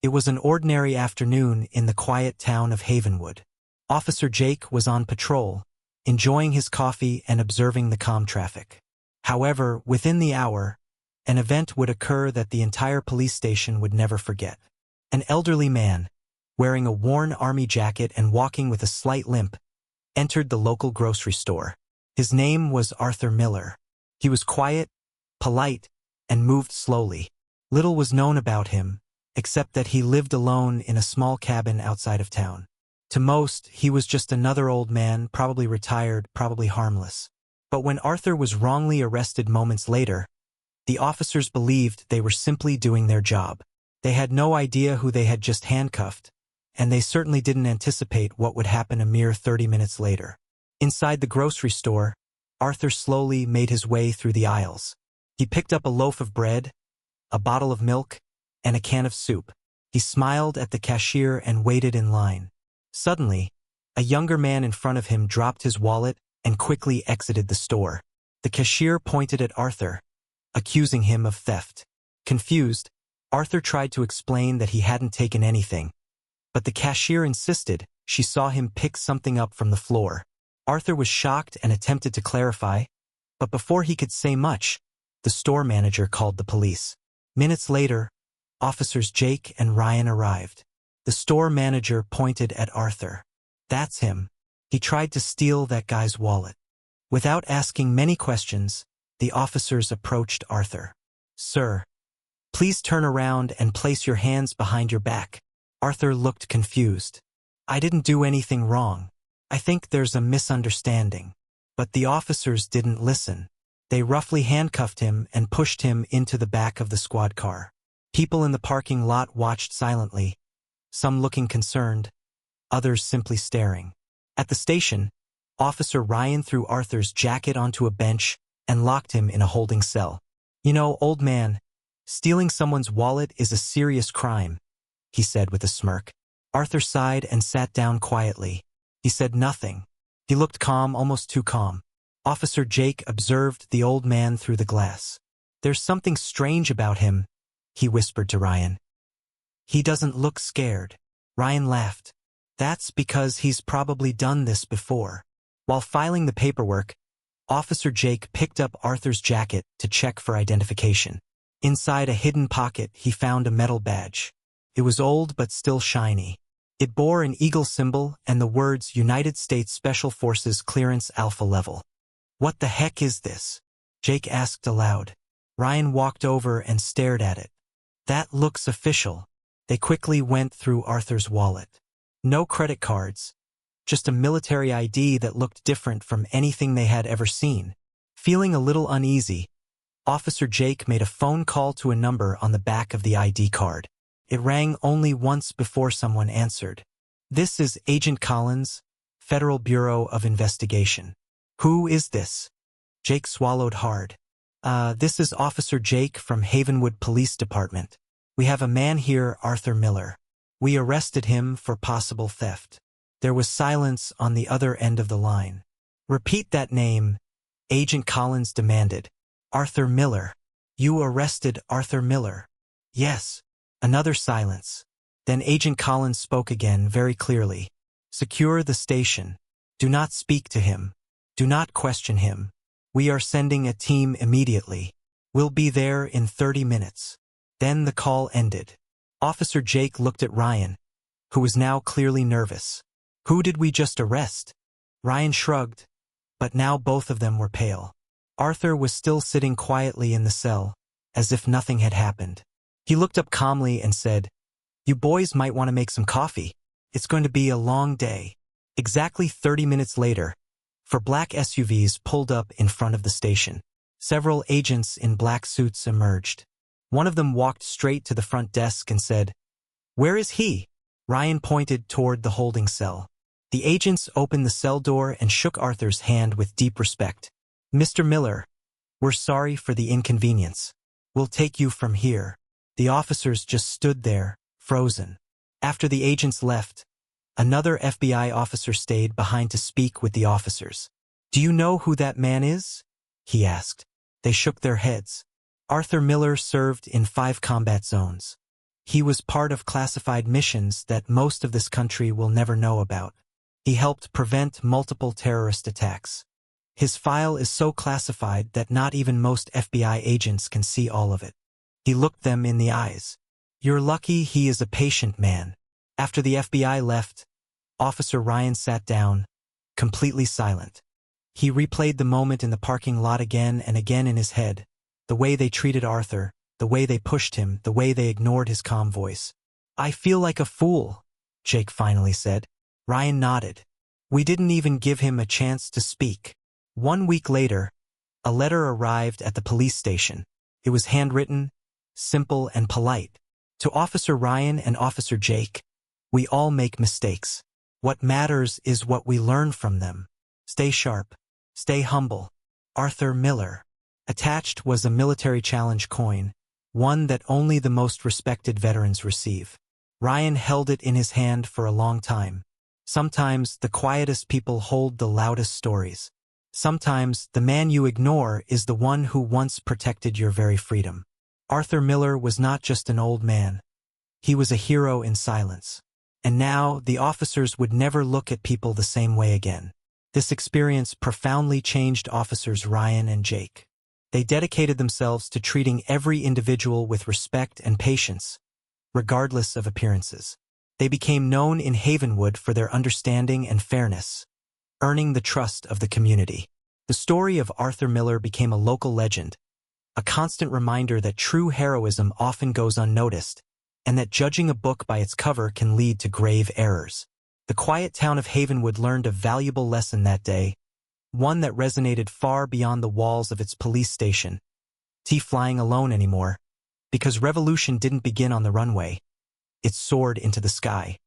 It was an ordinary afternoon in the quiet town of Havenwood. Officer Jake was on patrol, enjoying his coffee and observing the calm traffic. However, within the hour, an event would occur that the entire police station would never forget. An elderly man, wearing a worn army jacket and walking with a slight limp, entered the local grocery store. His name was Arthur Miller. He was quiet, polite, and moved slowly. Little was known about him, except that he lived alone in a small cabin outside of town. To most, he was just another old man, probably retired, probably harmless. But when Arthur was wrongly arrested moments later, the officers believed they were simply doing their job. They had no idea who they had just handcuffed, and they certainly didn't anticipate what would happen a mere 30 minutes later. Inside the grocery store, Arthur slowly made his way through the aisles. He picked up a loaf of bread, a bottle of milk, and a can of soup. He smiled at the cashier and waited in line. Suddenly, a younger man in front of him dropped his wallet and quickly exited the store. The cashier pointed at Arthur, accusing him of theft. Confused, Arthur tried to explain that he hadn't taken anything, but the cashier insisted she saw him pick something up from the floor. Arthur was shocked and attempted to clarify, but before he could say much, the store manager called the police. Minutes later, Officers Jake and Ryan arrived. The store manager pointed at Arthur. "That's him. He tried to steal that guy's wallet." Without asking many questions, the officers approached Arthur. "Sir, please turn around and place your hands behind your back." Arthur looked confused. "I didn't do anything wrong. I think there's a misunderstanding." But the officers didn't listen. They roughly handcuffed him and pushed him into the back of the squad car. People in the parking lot watched silently, some looking concerned, others simply staring. At the station, Officer Ryan threw Arthur's jacket onto a bench and locked him in a holding cell. "You know, old man, stealing someone's wallet is a serious crime," he said with a smirk. Arthur sighed and sat down quietly. He said nothing. He looked calm, almost too calm. Officer Jake observed the old man through the glass. "There's something strange about him," he whispered to Ryan. "He doesn't look scared." Ryan laughed. "That's because he's probably done this before." While filing the paperwork, Officer Jake picked up Arthur's jacket to check for identification. Inside a hidden pocket, he found a metal badge. It was old but still shiny. It bore an eagle symbol and the words United States Special Forces Clearance Alpha Level. "What the heck is this?" Jake asked aloud. Ryan walked over and stared at it. "That looks official." They quickly went through Arthur's wallet. No credit cards, just a military ID that looked different from anything they had ever seen. Feeling a little uneasy, Officer Jake made a phone call to a number on the back of the ID card. It rang only once before someone answered. "This is Agent Collins, Federal Bureau of Investigation." "Who is this?" Jake swallowed hard. This is Officer Jake from Havenwood Police Department. We have a man here, Arthur Miller. We arrested him for possible theft." There was silence on the other end of the line. "Repeat that name," Agent Collins demanded. "Arthur Miller. You arrested Arthur Miller?" "Yes." Another silence. Then Agent Collins spoke again very clearly. "Secure the station. Do not speak to him. Do not question him. We are sending a team immediately. We'll be there in 30 minutes. Then the call ended. Officer Jake looked at Ryan, who was now clearly nervous. "Who did we just arrest?" Ryan shrugged, but now both of them were pale. Arthur was still sitting quietly in the cell, as if nothing had happened. He looked up calmly and said, "You boys might want to make some coffee. It's going to be a long day." Exactly 30 minutes later, four black SUVs pulled up in front of the station. Several agents in black suits emerged. One of them walked straight to the front desk and said, "Where is he?" Ryan pointed toward the holding cell. The agents opened the cell door and shook Arthur's hand with deep respect. "Mr. Miller, we're sorry for the inconvenience. We'll take you from here." The officers just stood there, frozen. After the agents left, another FBI officer stayed behind to speak with the officers. "Do you know who that man is?" he asked. They shook their heads. "Arthur Miller served in 5 combat zones. He was part of classified missions that most of this country will never know about. He helped prevent multiple terrorist attacks. His file is so classified that not even most FBI agents can see all of it. He looked them in the eyes. You're lucky he is a patient man. After the FBI left, Officer Ryan sat down, completely silent. He replayed the moment in the parking lot again and again in his head. The way they treated Arthur, the way they pushed him, the way they ignored his calm voice. I feel like a fool, Jake finally said. Ryan nodded. We didn't even give him a chance to speak. 1 week later, a letter arrived at the police station. It was handwritten, simple and polite. To Officer Ryan and Officer Jake, we all make mistakes. What matters is what we learn from them. Stay sharp. Stay humble. Arthur Miller. Attached was a military challenge coin, one that only the most respected veterans receive. Ryan held it in his hand for a long time. Sometimes the quietest people hold the loudest stories. Sometimes the man you ignore is the one who once protected your very freedom. Arthur Miller was not just an old man. He was a hero in silence. And now the officers would never look at people the same way again. This experience profoundly changed Officers Ryan and Jake. They dedicated themselves to treating every individual with respect and patience, regardless of appearances. They became known in Havenwood for their understanding and fairness, earning the trust of the community. The story of Arthur Miller became a local legend, a constant reminder that true heroism often goes unnoticed, and that judging a book by its cover can lead to grave errors. The quiet town of Havenwood learned a valuable lesson that day, one that resonated far beyond the walls of its police station. Flying alone anymore, because revolution didn't begin on the runway. It soared into the sky.